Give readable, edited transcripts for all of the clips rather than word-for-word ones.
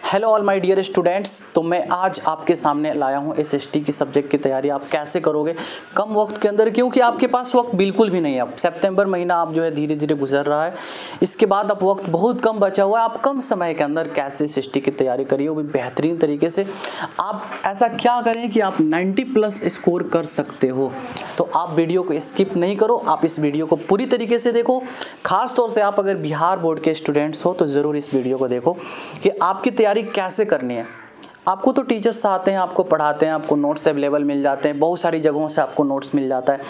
Hello all my dear students. तो मैं आज आपके सामने लाया हूँ एसएसटी की सब्जेक्ट की तैयारी आप कैसे करोगे कम वक्त के अंदर, क्योंकि आपके पास वक्त बिल्कुल भी नहीं है। अब सितंबर महीना आप जो है धीरे धीरे गुजर रहा है, इसके बाद अब वक्त बहुत कम बचा हुआ है। आप कम समय के अंदर कैसे एसएसटी की तैयारी करिए, वो भी बेहतरीन तरीके से। आप ऐसा क्या करें कि आप 90+ स्कोर कर सकते हो। तो आप वीडियो को स्किप नहीं करो, आप इस वीडियो को पूरी तरीके से देखो। खास तौर से आप अगर बिहार बोर्ड के स्टूडेंट्स हो तो ज़रूर इस वीडियो को देखो कि आपकी तैयारी कैसे करनी है। आपको तो टीचर्स आते हैं, आपको पढ़ाते हैं, आपको नोट्स अवेलेबल मिल जाते हैं, बहुत सारी जगहों से आपको नोट्स मिल जाता है,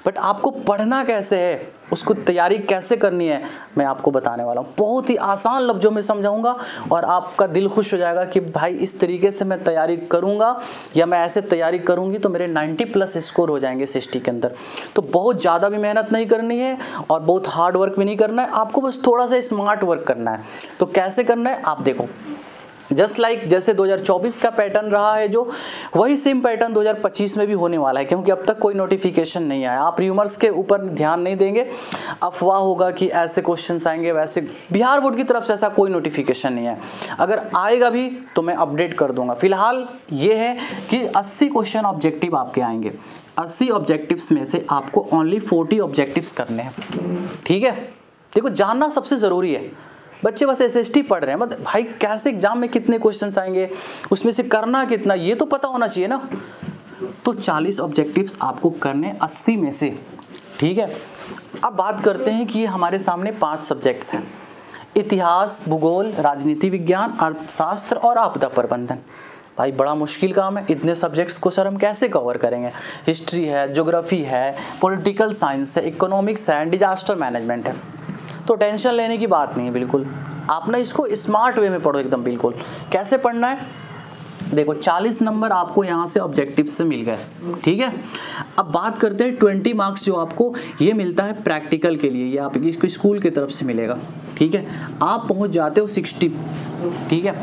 बट आपको पढ़ना कैसे है, उसको तैयारी कैसे करनी है, मैं आपको बताने वाला हूँ। बहुत ही आसान लफ्ज़ों में समझाऊंगा और आपका दिल खुश हो जाएगा कि भाई इस तरीके से मैं तैयारी करूँगा या मैं ऐसे तैयारी करूँगी तो मेरे 90+ स्कोर हो जाएंगे एसएसटी के अंदर। तो बहुत ज़्यादा भी मेहनत नहीं करनी है और बहुत हार्ड वर्क भी नहीं करना है, आपको बस थोड़ा सा स्मार्ट वर्क करना है। तो कैसे करना है आप देखो। जस्ट लाइक जैसे 2024 का पैटर्न रहा है जो, वही सेम पैटर्न 2025 में भी होने वाला है, क्योंकि अब तक कोई नोटिफिकेशन नहीं आया। आप र्यूमर्स के ऊपर ध्यान नहीं देंगे, अफवाह होगा कि ऐसे क्वेश्चंस आएंगे वैसे। बिहार बोर्ड की तरफ से ऐसा कोई नोटिफिकेशन नहीं है, अगर आएगा भी तो मैं अपडेट कर दूंगा। फिलहाल ये है कि 80 क्वेश्चन ऑब्जेक्टिव आपके आएंगे। 80 ऑब्जेक्टिव्स में से आपको ओनली 40 ऑब्जेक्टिव्स करने हैं, ठीक है। देखो, जानना सबसे ज़रूरी है। बच्चे बस एसएसटी पढ़ रहे हैं, मतलब भाई कैसे एग्जाम में कितने क्वेश्चंस आएंगे, उसमें से करना कितना, ये तो पता होना चाहिए ना। तो 40 ऑब्जेक्टिव्स आपको करने 80 में से, ठीक है। अब बात करते हैं कि हमारे सामने 5 सब्जेक्ट्स हैं: इतिहास, भूगोल, राजनीति विज्ञान, अर्थशास्त्र और आपदा प्रबंधन। भाई बड़ा मुश्किल काम है, इतने सब्जेक्ट्स को सर हम कैसे कवर करेंगे। हिस्ट्री है, ज्योग्राफी है, पॉलिटिकल साइंस है, इकोनॉमिक्स है, डिजास्टर मैनेजमेंट है। तो टेंशन लेने की बात नहीं है बिल्कुल। आप ना इसको स्मार्ट वे में पढ़ो एकदम बिल्कुल। कैसे पढ़ना है देखो, 40 नंबर आपको यहाँ से ऑब्जेक्टिव से मिल गए, ठीक है। अब बात करते हैं 20 मार्क्स जो आपको ये मिलता है प्रैक्टिकल के लिए, ये आपकी स्कूल की तरफ से मिलेगा, ठीक है। आप पहुँच जाते हो 60, ठीक है।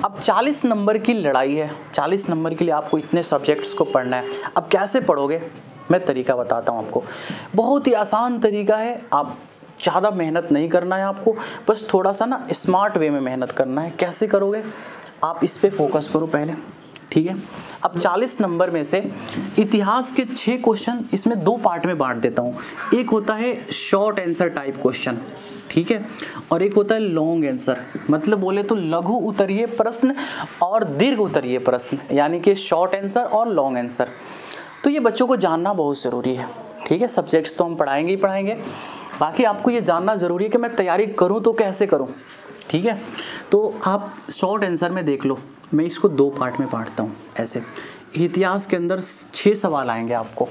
अब 40 नंबर की लड़ाई है, 40 नंबर के लिए आपको इतने सब्जेक्ट्स को पढ़ना है। अब कैसे पढ़ोगे, मैं तरीका बताता हूँ आपको। बहुत ही आसान तरीका है, आप ज़्यादा मेहनत नहीं करना है आपको, बस थोड़ा सा ना स्मार्ट वे में मेहनत करना है। कैसे करोगे आप इस पे फोकस करो पहले, ठीक है। अब 40 नंबर में से इतिहास के 6 क्वेश्चन इसमें 2 पार्ट में बांट देता हूँ। एक होता है शॉर्ट आंसर टाइप क्वेश्चन, ठीक है, और एक होता है लॉन्ग आंसर, मतलब बोले तो लघु उत्तरीय प्रश्न और दीर्घ उत्तरीय प्रश्न, यानी कि शॉर्ट आंसर और लॉन्ग आंसर। तो ये बच्चों को जानना बहुत ज़रूरी है, ठीक है। सब्जेक्ट्स तो हम पढ़ाएंगे ही पढ़ाएंगे, बाकी आपको ये जानना ज़रूरी है कि मैं तैयारी करूं तो कैसे करूं, ठीक है। तो आप शॉर्ट आंसर में देख लो, मैं इसको 2 पार्ट में बांटता हूं ऐसे। इतिहास के अंदर 6 सवाल आएंगे आपको,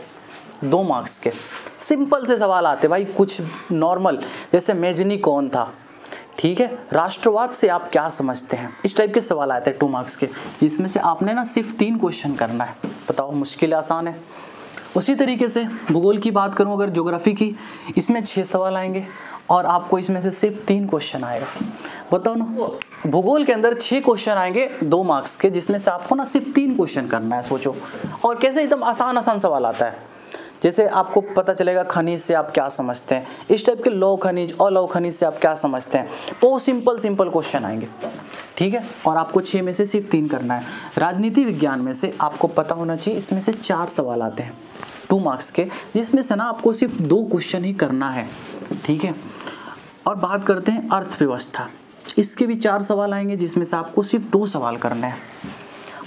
2 मार्क्स के। सिंपल से सवाल आते भाई, कुछ नॉर्मल, जैसे मेजनी कौन था, ठीक है, राष्ट्रवाद से आप क्या समझते हैं, इस टाइप के सवाल आते हैं 2 मार्क्स के, जिसमें से आपने ना सिर्फ 3 क्वेश्चन करना है। बताओ मुश्किल आसान है। उसी तरीके से भूगोल की बात करूं, अगर ज्योग्राफी की, इसमें 6 सवाल आएंगे और आपको इसमें से सिर्फ 3 क्वेश्चन आएगा। बताओ ना, भूगोल के अंदर 6 क्वेश्चन आएंगे 2 मार्क्स के, जिसमें से आपको ना सिर्फ 3 क्वेश्चन करना है। सोचो, और कैसे एकदम आसान आसान सवाल आता है। जैसे आपको पता चलेगा खनिज से आप क्या समझते हैं, इस टाइप के लौह खनिज और लौह खनिज से आप क्या समझते हैं, बहुत सिंपल क्वेश्चन आएंगे, ठीक है। और आपको 6 में से सिर्फ 3 करना है। राजनीति विज्ञान में से आपको पता होना चाहिए, इसमें से 4 सवाल आते हैं 2 मार्क्स के, जिसमें से ना आपको सिर्फ 2 क्वेश्चन ही करना है, ठीक है। और बात करते हैं अर्थव्यवस्था, इसके भी 4 सवाल आएंगे, जिसमें से आपको सिर्फ 2 सवाल करने हैं।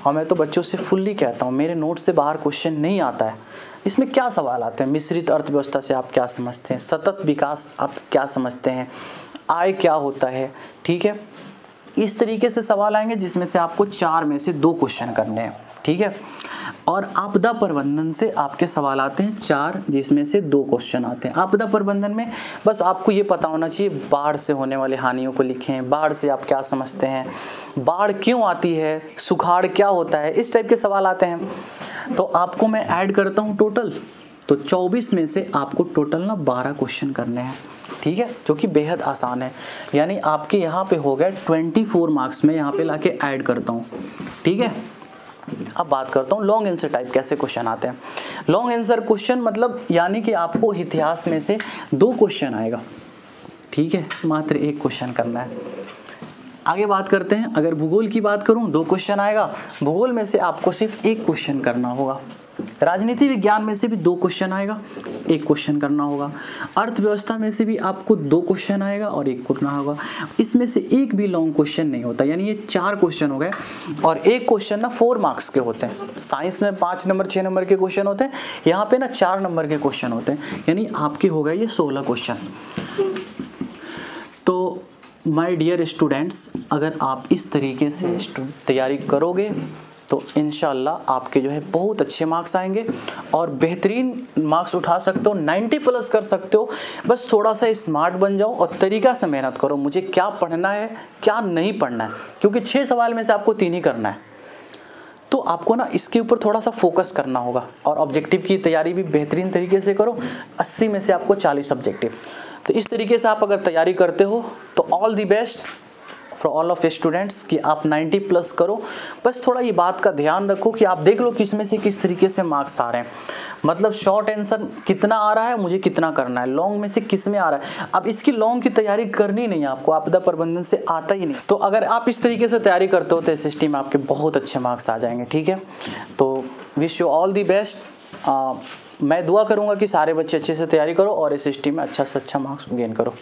और मैं तो बच्चों से फुल्ली कहता हूँ, मेरे नोट से बाहर क्वेश्चन नहीं आता है। इसमें क्या सवाल आते हैं, मिश्रित अर्थव्यवस्था से आप क्या समझते हैं, सतत विकास आप क्या समझते हैं, आय क्या होता है, ठीक है। इस तरीके से सवाल आएंगे, जिसमें से आपको 4 में से 2 क्वेश्चन करने हैं, ठीक है। और आपदा प्रबंधन से आपके सवाल आते हैं 4, जिसमें से 2 क्वेश्चन आते हैं। आपदा प्रबंधन में बस आपको ये पता होना चाहिए, बाढ़ से होने वाली हानियों को लिखें, बाढ़ से आप क्या समझते हैं, बाढ़ क्यों आती है, सुखाड़ क्या होता है, इस टाइप के सवाल आते हैं। तो आपको मैं ऐड करता हूँ टोटल, तो 24 में से आपको टोटल ना 12 क्वेश्चन करने हैं, ठीक है, जो कि बेहद आसान है। यानी आपके यहाँ पे हो गए 24 मार्क्स में, यहाँ पे लाके ऐड करता हूँ, ठीक है। अब बात करता हूँ लॉन्ग आंसर टाइप कैसे क्वेश्चन आते हैं। लॉन्ग आंसर क्वेश्चन मतलब यानी कि आपको इतिहास में से 2 क्वेश्चन आएगा, ठीक है, मात्र 1 क्वेश्चन करना है। आगे बात करते हैं। अगर भूगोल की बात करूं 2 क्वेश्चन आएगा, भूगोल में से आपको सिर्फ 1 क्वेश्चन करना होगा। राजनीति विज्ञान में से भी 2 क्वेश्चन आएगा, 1 क्वेश्चन करना होगा। अर्थव्यवस्था में से भी आपको 2 क्वेश्चन आएगा और 1 करना होगा। इसमें से एक भी लॉन्ग क्वेश्चन नहीं होता, यानी ये 4 क्वेश्चन हो गए और 1 क्वेश्चन ना 4 मार्क्स के होते हैं। साइंस में 5 नंबर 6 नंबर के क्वेश्चन होते हैं, यहाँ पे ना 4 नंबर के क्वेश्चन होते हैं, यानी आपके हो गए ये 16 क्वेश्चन। तो माय डियर स्टूडेंट्स, अगर आप इस तरीके से तैयारी करोगे तो इंशाल्लाह आपके जो है बहुत अच्छे मार्क्स आएंगे और बेहतरीन मार्क्स उठा सकते हो, 90 प्लस कर सकते हो। बस थोड़ा सा स्मार्ट बन जाओ और तरीका से मेहनत करो, मुझे क्या पढ़ना है क्या नहीं पढ़ना है, क्योंकि 6 सवाल में से आपको 3 ही करना है। तो आपको ना इसके ऊपर थोड़ा सा फोकस करना होगा और ऑब्जेक्टिव की तैयारी भी बेहतरीन तरीके से करो। 80 में से आपको 40 ऑब्जेक्टिव। तो इस तरीके से आप अगर तैयारी करते हो तो all the best for all of students कि आप 90 प्लस करो। बस थोड़ा ये बात का ध्यान रखो कि आप देख लो किसमें से किस तरीके से मार्क्स आ रहे हैं, मतलब शॉर्ट आंसर कितना आ रहा है, मुझे कितना करना है, लॉन्ग में से किस में आ रहा है। अब इसकी लॉन्ग की तैयारी करनी नहीं है आपको, आपदा प्रबंधन से आता ही नहीं। तो अगर आप इस तरीके से तैयारी करते हो तो SST में आपके बहुत अच्छे मार्क्स आ जाएंगे। ठीक है, तो wish you all the best. मैं दुआ करूँगा कि सारे बच्चे अच्छे से तैयारी करो और SST में अच्छा से अच्छा मार्क्स गेन करो।